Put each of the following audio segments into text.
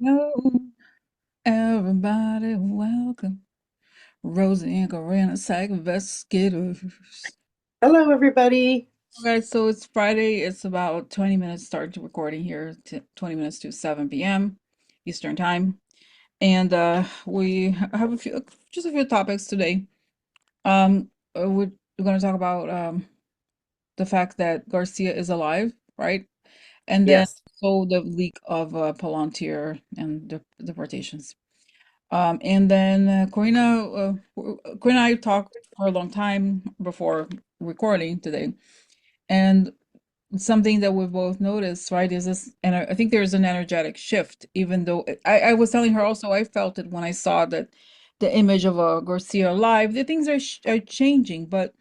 Hello, everybody, welcome. Rosie and Corinna, psych investigators. Hello, everybody. Okay, so it's Friday. It's about 20 minutes start to recording here, 20 minutes to 7 p.m. Eastern Time. And we have just a few topics today. We're going to talk about the fact that Garcia is alive, right? And then Yes, so the leak of Palantir and the deportations. And then Corina and I talked for a long time before recording today. And something that we've both noticed, right, is this, and I think there's an energetic shift, even though I was telling her also, I felt it when I saw that the image of Garcia live, the things are changing. But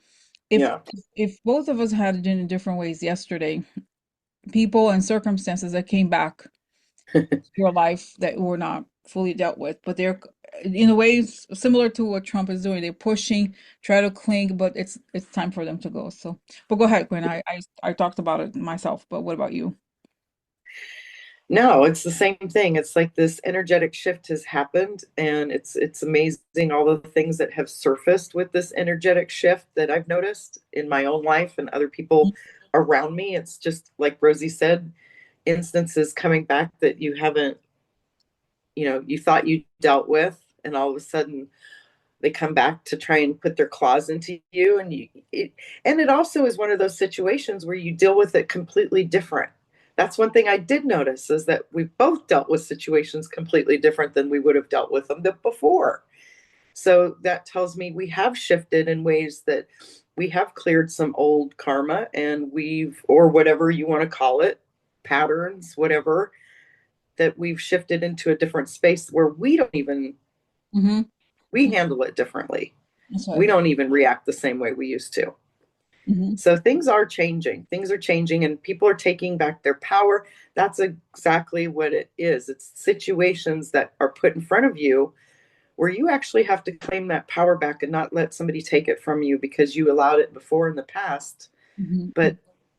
if yeah. if both of us had it in different ways yesterday, people and circumstances that came back your life that were not fully dealt with, but they're in a way similar to what Trump is doing. They're pushing, try to cling, but it's time for them to go. So, but go ahead, Gwen. I talked about it myself, but what about you? No, it's the same thing. It's like this energetic shift has happened, and it's amazing all the things that have surfaced with this energetic shift that I've noticed in my own life and other people around me. It's just like Rosie said, instances coming back that you haven't, you thought you dealt with, and all of a sudden they come back to try and put their claws into you, and it also is one of those situations where you deal with it completely different. That's one thing I did notice, is that we both dealt with situations completely different than we would have dealt with them before. So that tells me we have shifted in ways that we have cleared some old karma, and or whatever you want to call it, patterns, whatever, that we've shifted into a different space where we don't even, Mm-hmm. we handle it differently. That's We right. don't even react the same way we used to. Mm-hmm. So things are changing. Things are changing, and people are taking back their power. That's exactly what it is. It's situations that are put in front of you where you actually have to claim that power back and not let somebody take it from you because you allowed it before in the past. Mm-hmm. But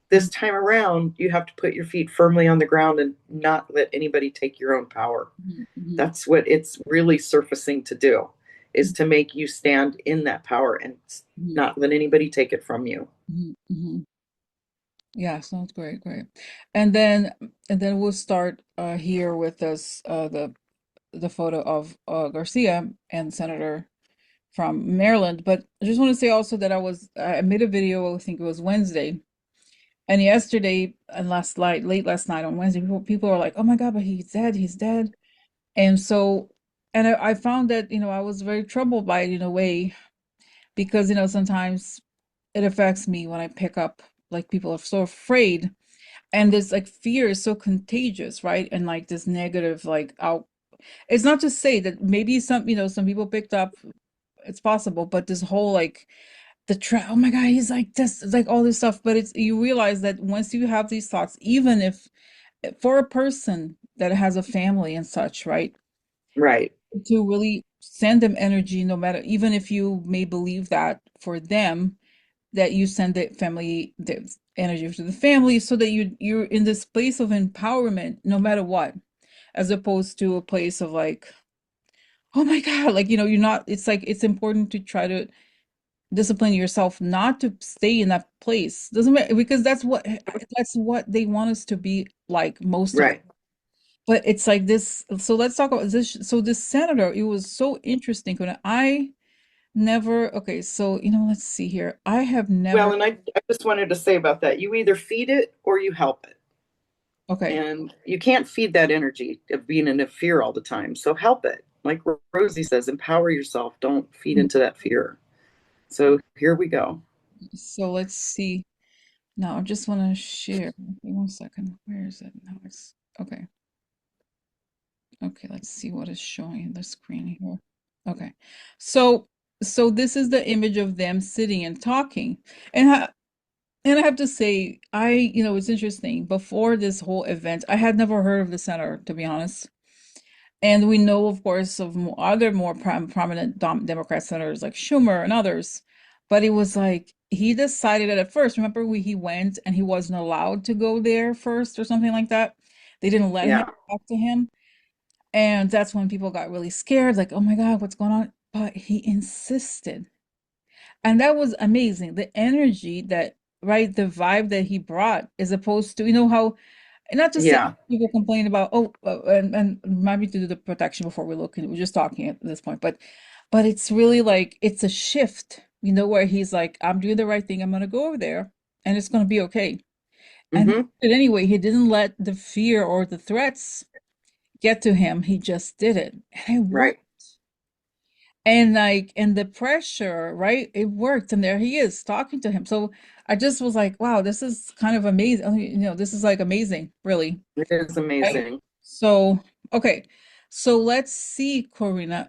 this time around, you have to put your feet firmly on the ground and not let anybody take your own power. Mm-hmm. That's what it's really surfacing to do, is to make you stand in that power and Mm-hmm. not let anybody take it from you. Mm-hmm. Yeah, sounds great, great. And then and then we'll start here with this the photo of Garcia and Senator from Maryland. But I just want to say also that I made a video, I think it was Wednesday, and yesterday and last night, late last night on Wednesday, people are like, "Oh my God, but he's dead." And so, and I found that, I was very troubled by it in a way because, sometimes it affects me when I pick up, like, people are so afraid, and this like fear is so contagious, right? And like this negative, like, out. It's not to say that maybe some people picked up, it's possible, but this whole like oh my God, he's like this, it's like all this stuff. But it's, you realize that once you have these thoughts, even if for a person that has a family and such, right? Right. To really send them energy, no matter, even if you may believe that for them, that you send the energy to the family, so that you're in this place of empowerment no matter what, as opposed to a place of like, oh my God, like, you're not, it's like it's important to try to discipline yourself not to stay in that place. Doesn't matter, because that's what they want us to be like, most of it. Right. But it's like this. So let's talk about this. So this senator, it was so interesting when I never, okay, so let's see here. I have Well, never, and I just wanted to say about that, you either feed it or you help it. okay. And you can't feed that energy of being in a fear all the time. So help it. Like Rosie says, empower yourself. Don't feed Mm, into that fear. So here we go. so let's see. Now I just want to share. Okay, one second. Where is it? Now it's okay. Okay, let's see what is showing in the screen here. Okay. So so this is the image of them sitting and talking. And and I have to say, it's interesting. Before this whole event, I had never heard of the center, to be honest. And we know, of course, of other more prominent Democrat senators like Schumer and others. But it was like he decided that at first. Remember, he went and he wasn't allowed to go there first or something like that. They didn't let him Yeah. talk to him. And that's when people got really scared, like, oh my God, what's going on? But he insisted. And that was amazing. The energy that, right, the vibe that he brought, as opposed to, how, and not to say Yeah. people complain about, oh, and remind me to do the protection before we look, and we're just talking at this point, but it's really like, it's a shift, where he's like, I'm doing the right thing. I'm going to go over there and it's going to be okay. And he Hmm. did it anyway. He didn't let the fear or the threats get to him. He just did it. And it worked. Right. And like, and the pressure, right? It worked. And there he is talking to him. So I just was like, wow, this is kind of amazing. I mean, this is like amazing, really. It is Right? amazing. So, okay. So let's see, Corina.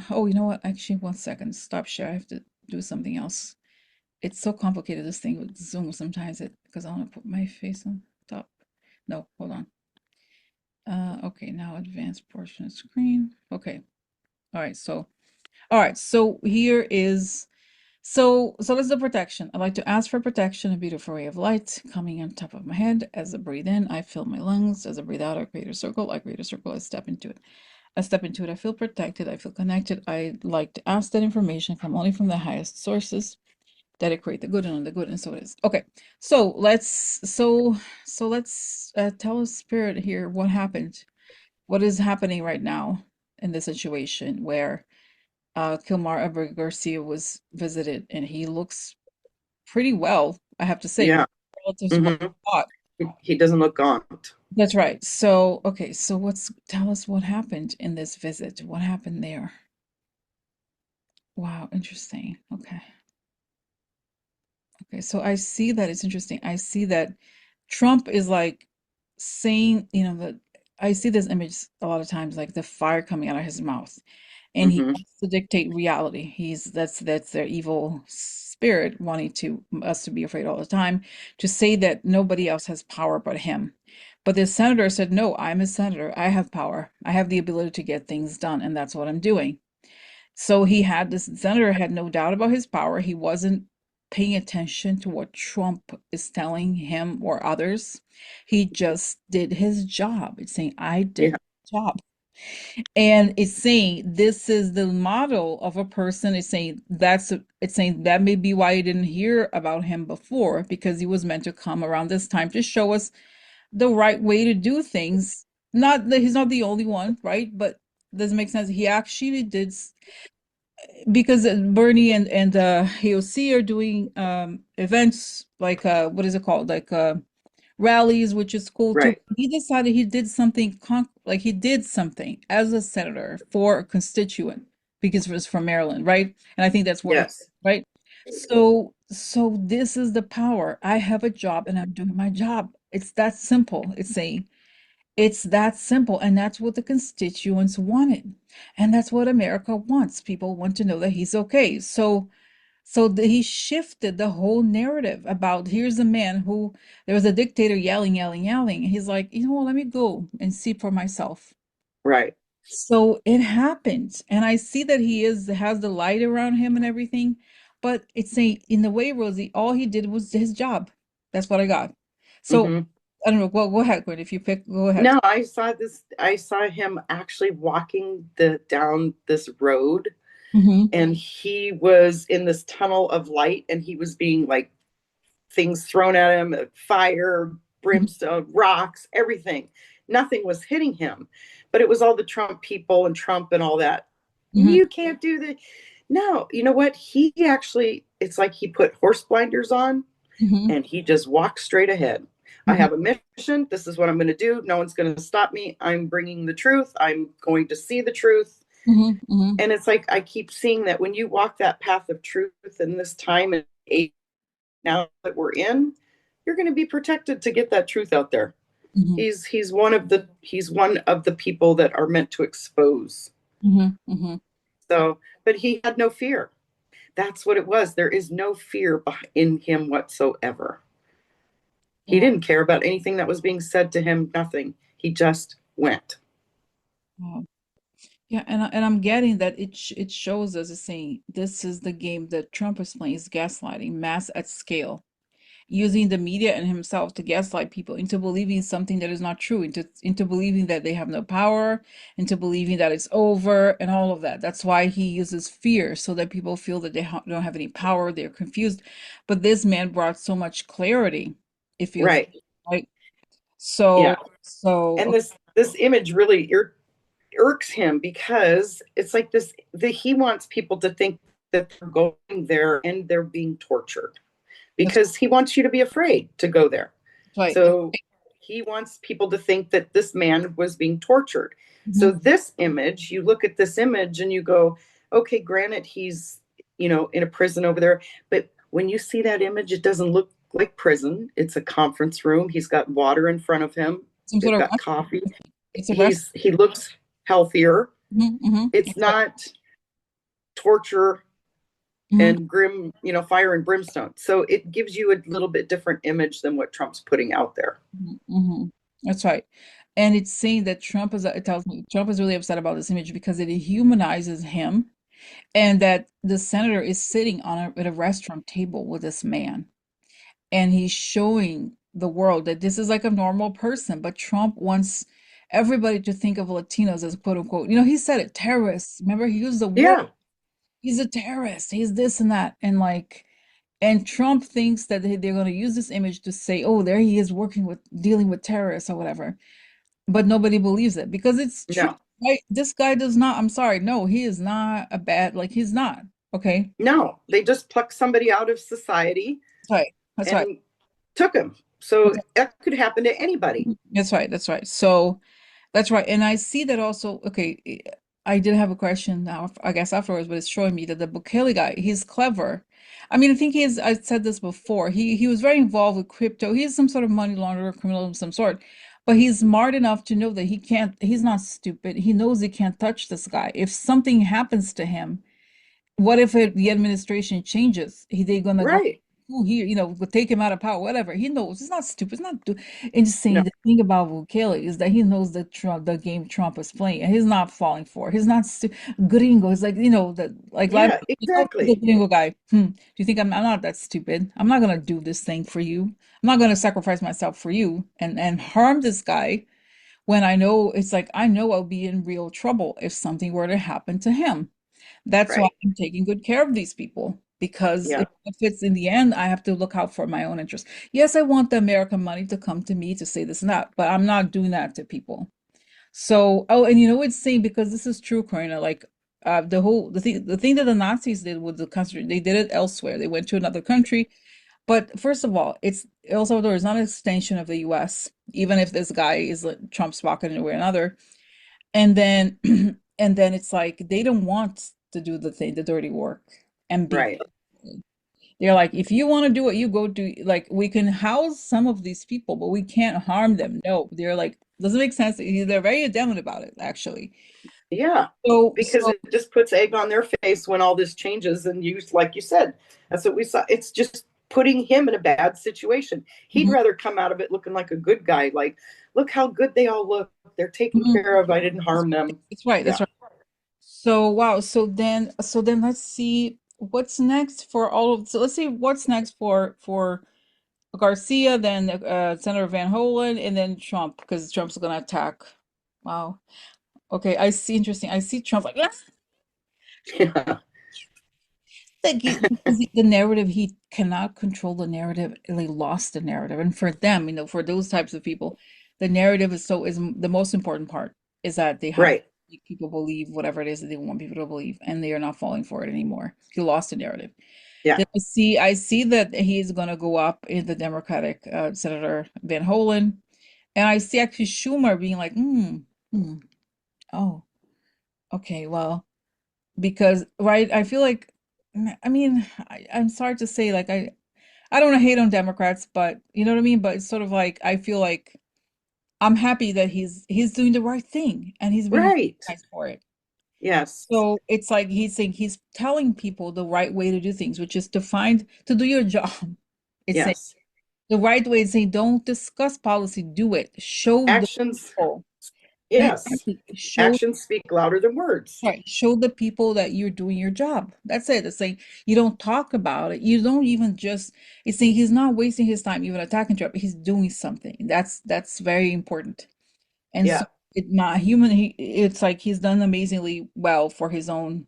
Oh, you know what? Actually, one second. Stop share. I have to do something else. It's so complicated, this thing with Zoom sometimes, because I want to put my face on top. No, hold on. Okay, now advanced portion of screen. Okay. All right, so here is, so let's do protection. I like to ask for protection, a beautiful ray of light coming on top of my head. As I breathe in, I fill my lungs. As I breathe out, I create a circle. I create a circle. I step into it. I step into it. I feel protected. I feel connected. I like to ask that information come only from the highest sources that it create the good and the good, and so it is. Okay, so let's tell us, spirit, here, what happened. What is happening right now in this situation where Kilmar Eber Garcia was visited, and he looks pretty well, I have to say, Yeah. relative to what Hmm. I thought. He doesn't look gaunt. That's right. So, okay, so tell us what happened in this visit. What happened there? Wow, interesting. Okay. Okay, so I see that it's interesting. I see that Trump is like saying, that I see this image a lot of times, like the fire coming out of his mouth, and he Hmm. wants to dictate reality. That's their evil spirit wanting to us to be afraid all the time, to say that nobody else has power but him. But the senator said, "No, I'm a senator. I have power. I have the ability to get things done, and that's what I'm doing." So this senator had no doubt about his power. He wasn't paying attention to what Trump is telling him or others. He just did his job. It's saying, I did Yeah. the job. And it's saying this is the model of a person. It's saying that may be why you didn't hear about him before, because he was meant to come around this time to show us the right way to do things. Not that he's not the only one, right? But does it make sense? He actually did, because Bernie and AOC are doing events like what is it called, like rallies, which is cool too. Right. He decided he did something like he did something as a senator for a constituent, because it was from Maryland, right? And I think that's worth, Yes. right? So this is the power. I have a job and I'm doing my job. It's that simple. It's that simple, and that's what the constituents wanted. And that's what America wants. People want to know that he's okay. So he shifted the whole narrative about, here's a man who, there was a dictator yelling, yelling, yelling. And he's like, what, let me go and see for myself. Right. So it happened. And I see that has the light around him and everything. But it's in the way, Rosie, all he did was his job. That's what I got. So Hmm. I don't know. Go ahead, Gwen. If you pick, go ahead. No, I saw this. I saw him actually walking the down this road, Mm-hmm. and he was in this tunnel of light, and he was being like things thrown at him, fire, brimstone, rocks, everything. Nothing was hitting him, but it was all the Trump people and Trump and all that. Mm-hmm. You can't do that. No, you know what? He actually, it's like he put horse blinders on Mm-hmm. and he just walked straight ahead. I Mm-hmm. have a mission. This is what I'm going to do. No one's going to stop me. I'm bringing the truth. I'm going to see the truth. Mm-hmm. Mm-hmm. And it's like I keep seeing that when you walk that path of truth in this time and age now that we're in, you're going to be protected to get that truth out there. Mm-hmm. He's one of the people that are meant to expose. Mm-hmm. Mm-hmm. So, but he had no fear. That's what it was. There is no fear in him whatsoever. He Wow. didn't care about anything that was being said to him, nothing. He just went. Wow. Yeah, and I'm getting that it shows us, it's saying this is the game that Trump is playing, is gaslighting, mass at scale. using the media and himself to gaslight people into believing something that is not true, into believing that they have no power, into believing that it's over, and all of that. That's why he uses fear so that people feel that they don't have any power, they're confused. But this man brought so much clarity, it feels Right. like. So, Yeah. so And okay, this image really irks him because it's like this he wants people to think that they're going there and they're being tortured that's because he wants you to be afraid to go there. right. So he wants people to think that this man was being tortured. So Mhm. this image, you look at this image and you go, okay, granted he's, in a prison over there, but when you see that image, it doesn't look like prison. It's a conference room. He's got water in front of him. Some They've sort of got coffee. it's a rest. He looks healthier. Mhm, mhm. It's not torture Mhm, and grim, fire and brimstone. So it gives you a little bit different image than what Trump's putting out there. mhm, mhm. That's right. And it's saying that it tells me Trump is really upset about this image because it humanizes him, and that the senator is sitting at a restaurant table with this man, and he's showing the world that this is like a normal person. But Trump wants everybody to think of Latinos as quote unquote, he said it, terrorists. Remember, he used the word, Yeah, he's a terrorist, he's this and that. And like, and Trump thinks that they're going to use this image to say, oh, there he is dealing with terrorists or whatever. But nobody believes it because it's true, no, right? This guy does not, I'm sorry, no, he is not a bad, like, he's not. Okay. no. They just plucked somebody out of society That's right. That's right. and took him. So that could happen to anybody. That's right. That's right. So that's right. And I see that also. Okay. I did have a question now, I guess afterwards, but it's showing me that the Bukele guy, he's clever. I mean, I think I said this before. He was very involved with crypto. He's some sort of money launderer, criminal of some sort. But he's smart enough to know that he's not stupid. He knows he can't touch this guy. If something happens to him, what if the administration changes? They're gonna go, Right. oh, here, we'll take him out of power, whatever. He knows he's not stupid. He's not. And just No. saying the thing about Bukele is that he knows the game Trump is playing, and he's not falling for it. He's not gringo. He's like the Yeah, the exactly. gringo guy. Do you think I'm not that stupid? I'm not gonna do this thing for you. I'm not gonna sacrifice myself for you and harm this guy when I know it's like I know I'll be in real trouble if something were to happen to him. That's why Right. I'm taking good care of these people because Yeah. it benefits in the end. I have to look out for my own interest. Yes, I want the American money to come to me to say this and that, but I'm not doing that to people. So, oh, and it's saying because this is true, Karina, like the thing that the Nazis did with the country, they did it elsewhere. They went to another country. But first of all, it's El Salvador is not an extension of the US, even if this guy is like Trump's pocket in a way or another. And then and then it's like they don't want to do the dirty work and be Right. they're like, if you want to do it, you go do like we can house some of these people, but we can't harm them. No, they're like, doesn't make sense. They're very adamant about it, actually. Yeah. Because So it just puts egg on their face when all this changes. And like you said, that's what we saw. It's just putting him in a bad situation. He'd mhm, rather come out of it looking like a good guy. Like, look how good they all look. They're taken mhm. care of. I didn't harm them. That's right. That's Yeah. right. So wow. So then let's see what's next for all of. So let's see what's next for Garcia, then Senator Van Hollen, and then Trump, because Trump's gonna attack. Wow. Okay, I see. Interesting. I see Trump like, Yeah. because the narrative, he cannot control the narrative. They lost the narrative, and for them, for those types of people, the narrative is the most important part. Is that they have to Right. make people believe whatever it is that they want people to believe, and they are not falling for it anymore. He lost the narrative. Yeah. Then I see that he's going to go up in the Democratic Senator Van Hollen, and I see actually Schumer being like, oh, okay, well, because right, I feel like, I mean, I'm sorry to say, like I don't want to hate on Democrats, but you know what I mean. But it's sort of like I feel like I'm happy that he's doing the right thing and he's being Right. recognized for it. Yes. So it's like he's saying he's telling people the right way to do things, which is to do your job. It's saying Yes. the right way is saying don't discuss policy, do it. Show the Actions people. Yes. Exactly. Show Actions speak louder than words. Right. Show the people that you're doing your job. That's it. It's like you don't talk about it. You don't even just it's saying he's not wasting his time even attacking Trump. He's doing something. That's very important. And so Yeah. it not human it's like he's done amazingly well for his own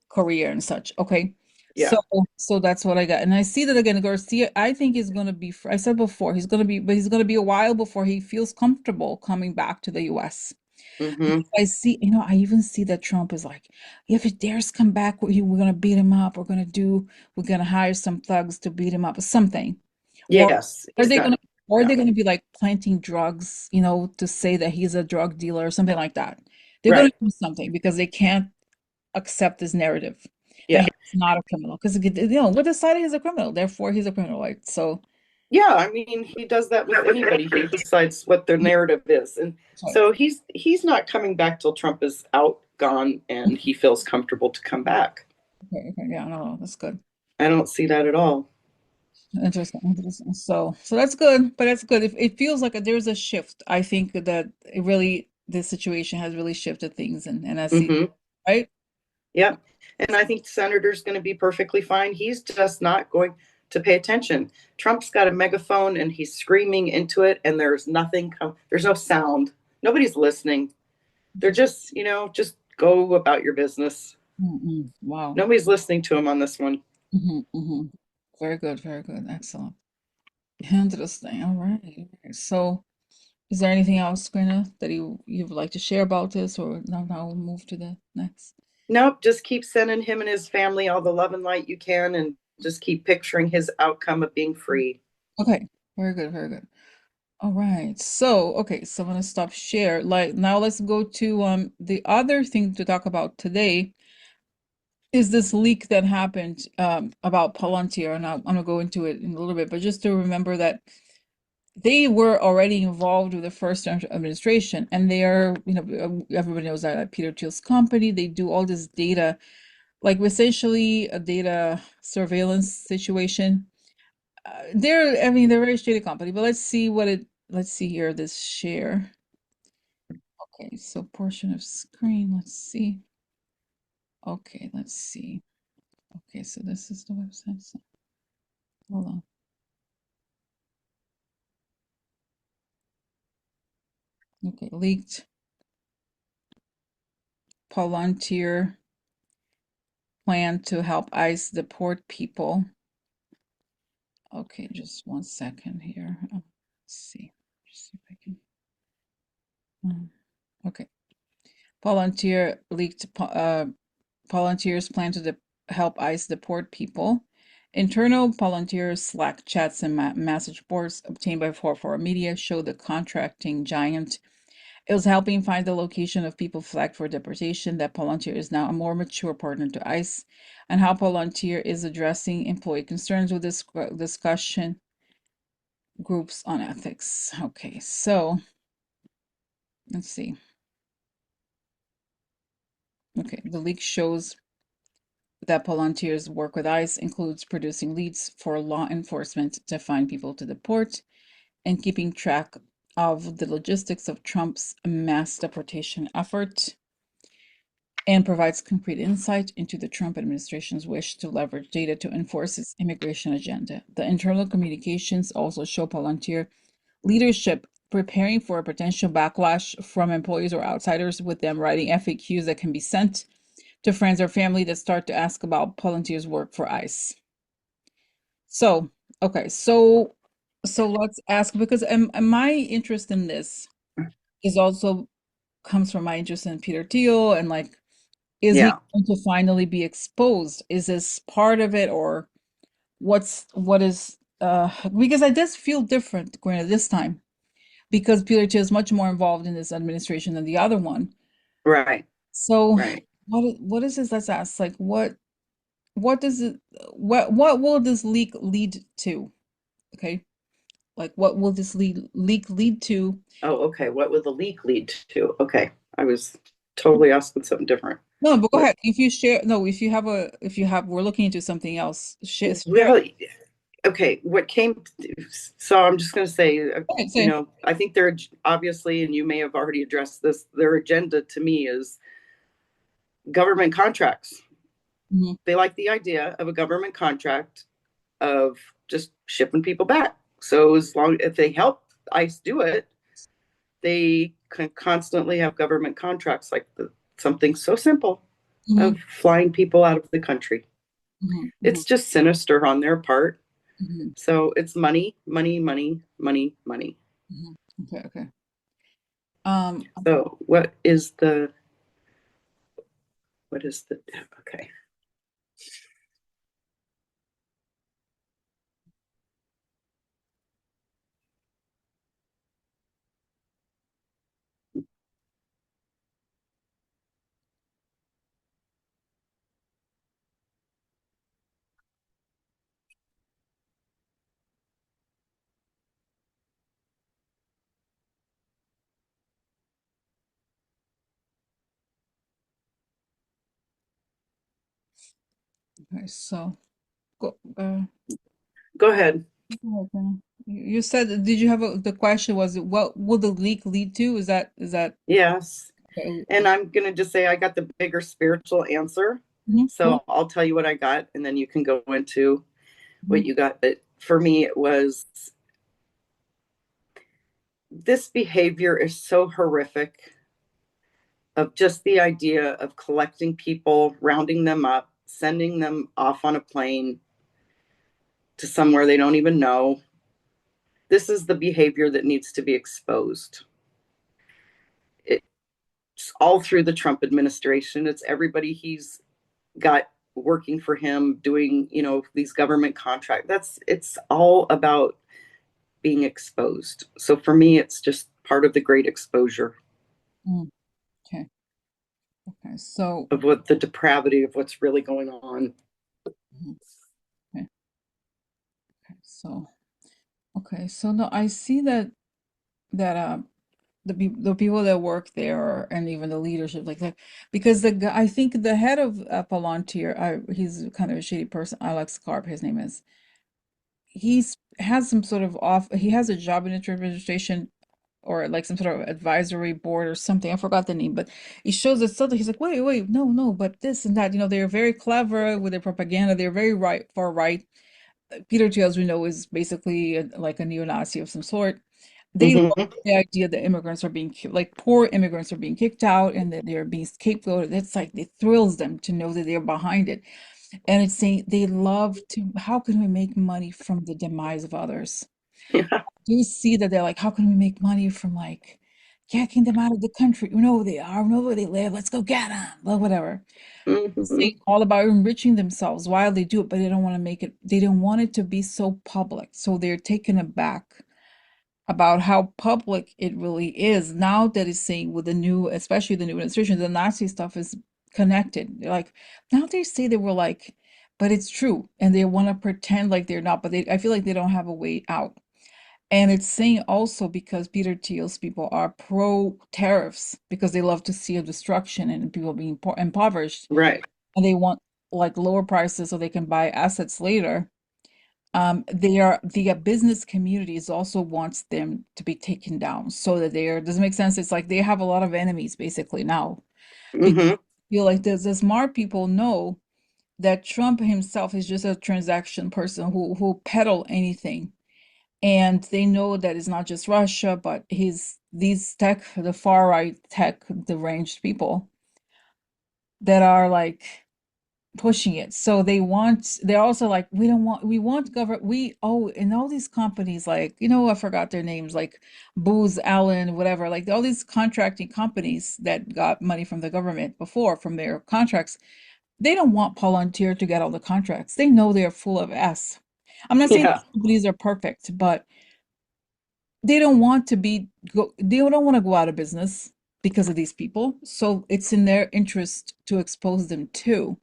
career and such. Okay. So Yeah. so that's what I got. And I see that again, Garcia, I think is gonna be I said before, he's gonna be a while before he feels comfortable coming back to the US. Mm-hmm. I see, I even see that Trump is like, if he dares come back, we're gonna beat him up. We're gonna hire some thugs to beat him up, or something. Or Yes. are He's they got gonna, it. or are Yeah. they gonna be like planting drugs, to say that he's a drug dealer or something like that? They're gonna Right. do something because they can't accept this narrative that Yeah. he's not a criminal. Because we're deciding he's a criminal, therefore he's a criminal, right? So, Yeah, I mean, he does that with anybody. He decides what their narrative is. And sorry. so he's not coming back till Trump is out, gone, and he feels comfortable to come back. Okay, okay, yeah, no, that's good. I don't see that at all. Interesting, interesting. So that's good, but that's good. It feels like there's a shift. I think that this situation has really shifted things, and I see, Mm-hmm. right? Yeah. And I think the senator's going to be perfectly fine. He's just not going to pay attention. Trump's got a megaphone and he's screaming into it, and there's nothing, there's no sound. Nobody's listening. They're Interesting. just, just go about your business. Wow. Nobody's listening to him on this one. Hmm. Very good, very good. Excellent. Interesting. All right. All right. So, is there anything else, Karina, that you would like to share about this, or now we'll move to the next? Nope, just keep sending him and his family all the love and light you can, and just keep picturing his outcome of being free. Okay. Very good, very good. All right. So, okay, so I'm gonna stop share. Like now let's go to the other thing to talk about today is this leak that happened about Palantir, and I'm gonna go into it in a little bit, but just to remember that they were already involved with the first administration, and they are, everybody knows that Peter Thiel's company, they do all this data, like essentially a data surveillance situation. They're a very shady company, but let's see here, this share. Okay, so portion of screen, let's see. Okay, let's see. Okay, so this is the website. So hold on. Okay, leaked Palantir plan to help ICE deport people. Okay, just one second here. Let's see. Just see if I can. Okay. Palantir leaked Palantir's plan to help ICE deport people. Internal Palantir Slack chats and message boards obtained by 44 Media show the contracting giant. It was helping find the location of people flagged for deportation, that Palantir is now a more mature partner to ICE, and how Palantir is addressing employee concerns with this discussion groups on ethics. Okay, so let's see. Okay, the leak shows that Palantir's work with ICE includes producing leads for law enforcement to find people to deport and keeping track of the logistics of Trump's mass deportation effort, and provides concrete insight into the Trump administration's wish to leverage data to enforce its immigration agenda. The internal communications also show Palantir leadership preparing for a potential backlash from employees or outsiders, with them writing FAQs that can be sent to friends or family that start to ask about Palantir's work for ICE. So, okay, so let's ask, because my interest in this is also comes from my interest in Peter Thiel, and like, is he Yeah. going to finally be exposed? Is this part of it, or what is because I just feel different, granted, this time, because Peter Thiel is much more involved in this administration than the other one. Right. So Right. what is this? Let's ask, like, what does it what will this leak lead to? Okay. Like, what will this leak lead to? Oh, okay. What would the leak lead to? Okay. I was totally asking something different. No, but go What? ahead. If you share, no, if you have, we're looking into something else. Share. Well, Okay, what came, so I'm just going to say, Okay, same. I think they're obviously, and you may have already addressed this, their agenda to me is government contracts. Hmm. They like the idea of a government contract of just shipping people back. So as long if they help ICE do it, they can constantly have government contracts like something so simple Hmm. of flying people out of the country. Hmm. Hmm. It's just sinister on their part. Hmm. So it's money, money, money, money, money. Hmm. Okay, okay. So what is the okay? okay, so go, Go ahead. okay. You said, did you have the question was what will the leak lead to? Is that Yes. okay? And I'm going to just say I got the bigger spiritual answer. Mhm, cool. So I'll tell you what I got, and then you can go into what Mhm, you got. But for me, it was this behavior is so horrific of just the idea of collecting people, rounding them up, sending them off on a plane to somewhere they don't even know. This is the behavior that needs to be exposed. It's all through the Trump administration. It's everybody he's got working for him doing, these government contracts. It's all about being exposed. So for me, it's just part of the great exposure mm, okay. Okay. So, of what the depravity of what's really going on. mhm, okay. Okay. So, okay. So no, I see that the people that work there and even the leadership like that because I think the head of Palantir, he's kind of a shady person. Alex Karp, his name is. He's has some sort of off. He has a job in the administration or like some sort of advisory board or something. I forgot the name, but he shows us something. He's like, wait, wait, no, no, but this and that. They're very clever with their propaganda. They're very right, far right. Peter Thiel, as we know, is basically like a neo-Nazi of some sort. They love Mm-hmm. the idea that immigrants are being like poor immigrants are being kicked out and that they're being scapegoated. It's like it thrills them to know that they're behind it. And it's saying they love to, how can we make money from the demise of others? Yeah. Do you see that they're like, how can we make money from like kicking them out of the country? We know who they are, we know where they live, let's go get them, well, whatever. Mm-hmm. It's all about enriching themselves while they do it, but they don't want to make it, they don't want it to be so public. So they're taken aback about how public it really is now that it's saying with the new, especially the new administration, the Nazi stuff is connected. They're like, now they say they were like, but it's true. And they want to pretend like they're not, but I feel like they don't have a way out. And it's saying also because Peter Thiel's people are pro tariffs because they love to see a destruction and people being impoverished Right. and they want like lower prices so they can buy assets later. The business communities also wants them to be taken down so that does it make sense? It's like they have a lot of enemies basically now because Mm-hmm. I feel like the smart people know that Trump himself is just a transaction person who peddle anything. And they know that it's not just Russia, but these the far right tech deranged people that are like pushing it. So they're also like, we want government, and all these companies, like, I forgot their names, like Booz Allen, whatever, like all these contracting companies that got money from the government before from their contracts, they don't want Palantir to get all the contracts. They know they're full of S. I'm not saying Yeah. these companies are perfect, but they don't want to they don't want to go out of business because of these people. So it's in their interest to expose them too.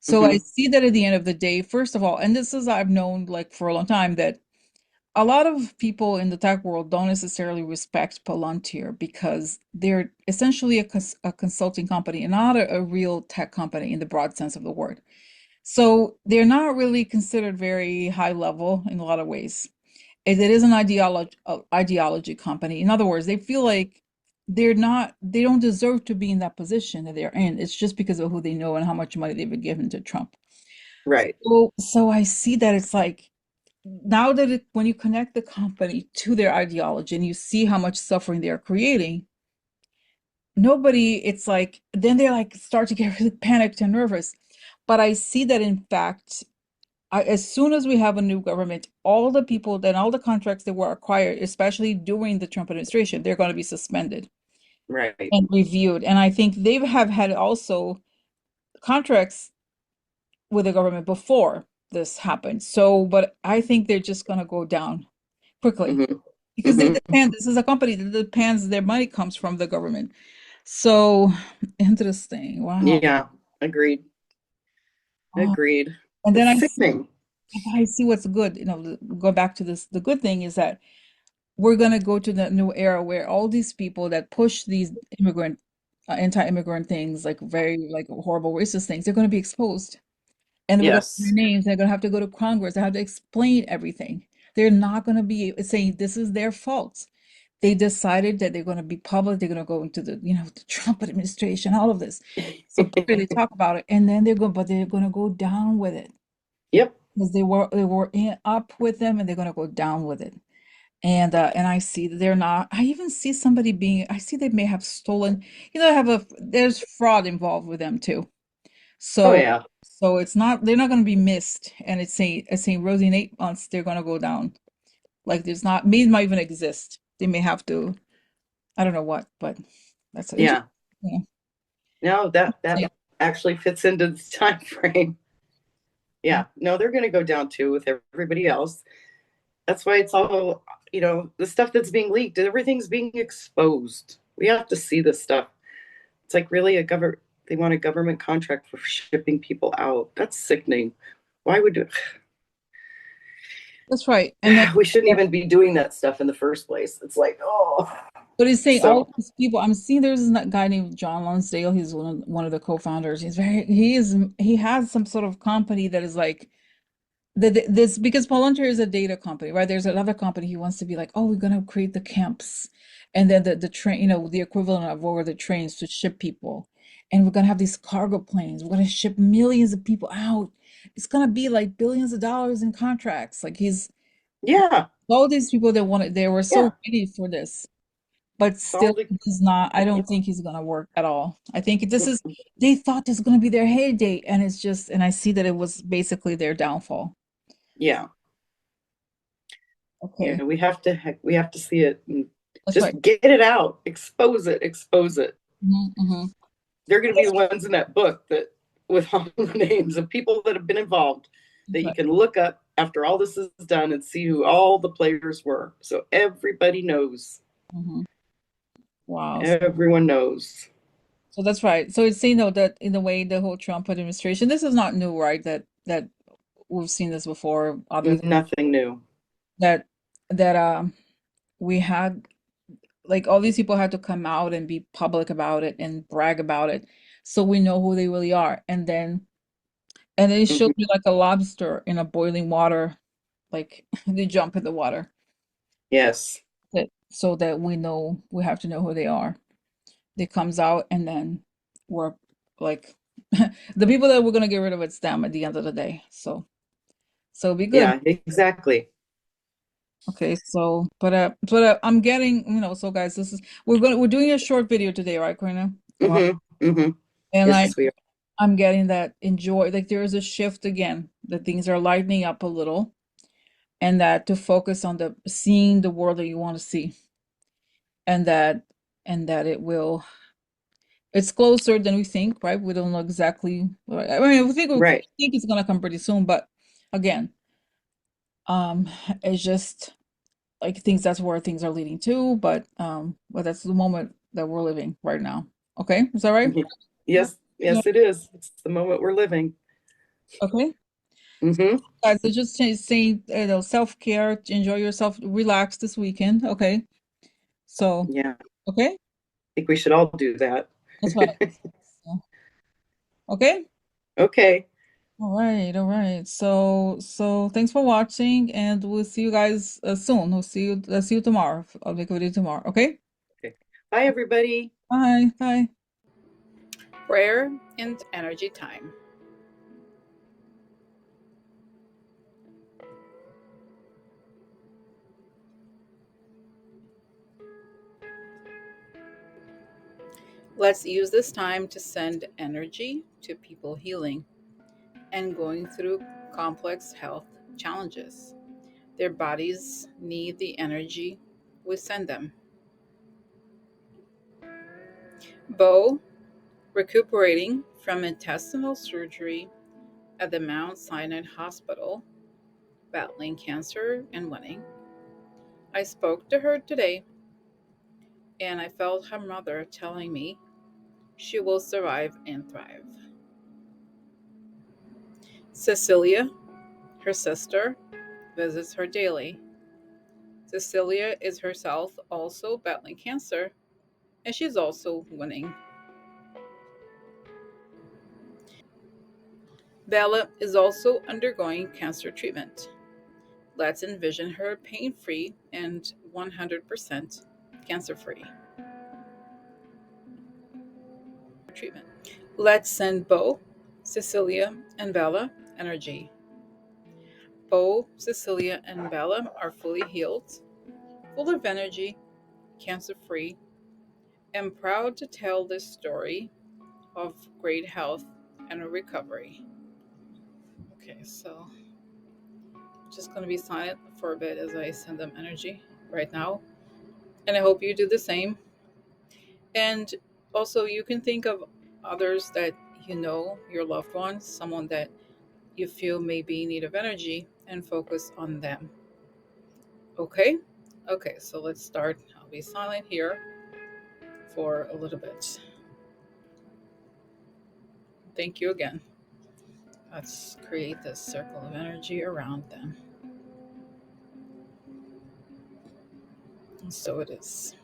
So I Mm-hmm. see that at the end of the day, first of all, and this is I've known like for a long time that a lot of people in the tech world don't necessarily respect Palantir because they're essentially a consulting company and not a real tech company in the broad sense of the word. So they're not really considered very high level in a lot of ways. It is an ideology company. In other words, they feel like they don't deserve to be in that position that they're in. It's just because of who they know and how much money they've been given to Trump. Right. So I see that it's like now that when you connect the company to their ideology and you see how much suffering they are creating, it's like then they're like start to get really panicked and nervous. But I see that in fact, as soon as we have a new government, all the people, then all the contracts that were acquired, especially during the Trump administration, they're going to be suspended Right. and reviewed. And I think they have had also contracts with the government before this happened. So, but I think they're just going to go down quickly Hmm. because they Hmm. depend. This is a company that depends. Their money comes from the government. So interesting. Wow. Yeah. Agreed. Wow. Agreed. And then It's sickening. I see what's good. Go back to this. The good thing is that we're going to go to the new era where all these people that push these anti-immigrant things, like very like horrible racist things, they're going to be exposed. And we're going to their Yes. names. They're going to have to go to Congress. They have to explain everything. They're not going to be saying this is their fault. They decided that they're going to be public. They're going to go into the Trump administration, all of this. So they talk about it, and then they're going to go down with it Yep. because they were up with them, and they're going to go down with it. And I see that they're not. I even see somebody being. I see they may have stolen. There's fraud involved with them too. Oh So yeah. so it's not. They're not going to be missed. And it's saying Rosie in 8 months they're going to go down. Like there's not. May might even exist. They may have to. I don't know what, but that's interesting. Yeah. Yeah. No, that actually fits into the time frame. Yeah. Yeah. No, they're going to go down too with everybody else. That's why it's all, the stuff that's being leaked, everything's being exposed. We have to see this stuff. It's like really they want a government contract for shipping people out. That's sickening. Why would That's right. And then. we shouldn't even be doing that stuff in the first place? It's like, oh, But he's saying all so these people. I'm seeing there's a guy named John Lonsdale. He's one of the co-founders. He has some sort of company that is like this because Palantir is a data company, right? There's another company he wants to be like, oh, we're gonna create the camps, and then the train, the equivalent of over the trains to ship people, and we're gonna have these cargo planes. We're gonna ship millions of people out. It's gonna be like billions of dollars in contracts. Like he's yeah, all these people that wanted, they were yeah. so ready for this, but It's all still the he's not. I don't think he's gonna work at all. I think they thought this was gonna be their heyday, and and I see that it was basically their downfall. yeah, Okay, yeah. We have to see it and that's right. just get it out, expose it, expose it. Mhm, mhm. They're going to be the ones in that book that with all the names of people that have been involved that That's you right. can look up after all this is done and see who all the players were. So everybody knows. Mhm. Wow. Everyone knows. So that's right. So it's saying though that in a way the whole Trump administration, this is not new, right? That we've seen this before. Other Nothing new. that that we had like all these people had to come out and be public about it and brag about it, so we know who they really are. And then it should Hmm. be like a lobster in a boiling water, like they jump in the water. Yes. So that we have to know who they are. It comes out and then we're like the people that we're gonna get rid of it's them at the end of the day. So it'll be good. Yeah, exactly. Okay, so but I'm getting, so guys, we're doing a short video today, right, Karina? Wow. Hmm. Hmm. And Yes, we are. I'm getting that enjoy, like there is a shift again, that things are lightening up a little, and that to focus on the seeing the world that you want to see, and that it's closer than we think, right? We don't know exactly. I mean, Right. we think it's gonna come pretty soon, but again, um, it's just like things that's where things are leading to, but that's the moment that we're living right now. Okay, is that right? Mhm. Yes, Yeah. yes, it is. It's the moment we're living. Okay, Hmm. guys, so just saying, self-care, enjoy yourself, relax this weekend. Okay, so Yeah, I okay, think we should all do that. that's right. So, okay, Okay. All right, all right. So thanks for watching, and we'll see you guys soon. See you tomorrow. I'll make a video tomorrow. Okay? Okay. Bye, everybody. Bye, bye. Prayer and energy time. Let's use this time to send energy to people healing and going through complex health challenges. Their bodies need the energy we send them. Bo, recuperating from intestinal surgery at the Mount Sinai Hospital, battling cancer and winning. I spoke to her today and I felt her mother telling me she will survive and thrive. Cecilia, her sister, visits her daily. Cecilia is herself also battling cancer, and she's also winning. Bella is also undergoing cancer treatment. Let's envision her pain free and 100% cancer free treatment. Let's send Bo, Cecilia, and Bella energy. Bo, Cecilia, and Bella are fully healed, full of energy, cancer free, and proud to tell this story of great health and recovery. Okay, so just going to be silent for a bit as I send them energy right now. And I hope you do the same. And also, you can think of others that you know, your loved ones, someone that you feel may be in need of energy, and focus on them. Okay? Okay, so let's start. I'll be silent here for a little bit. Thank you again. Let's create this circle of energy around them. And so it is.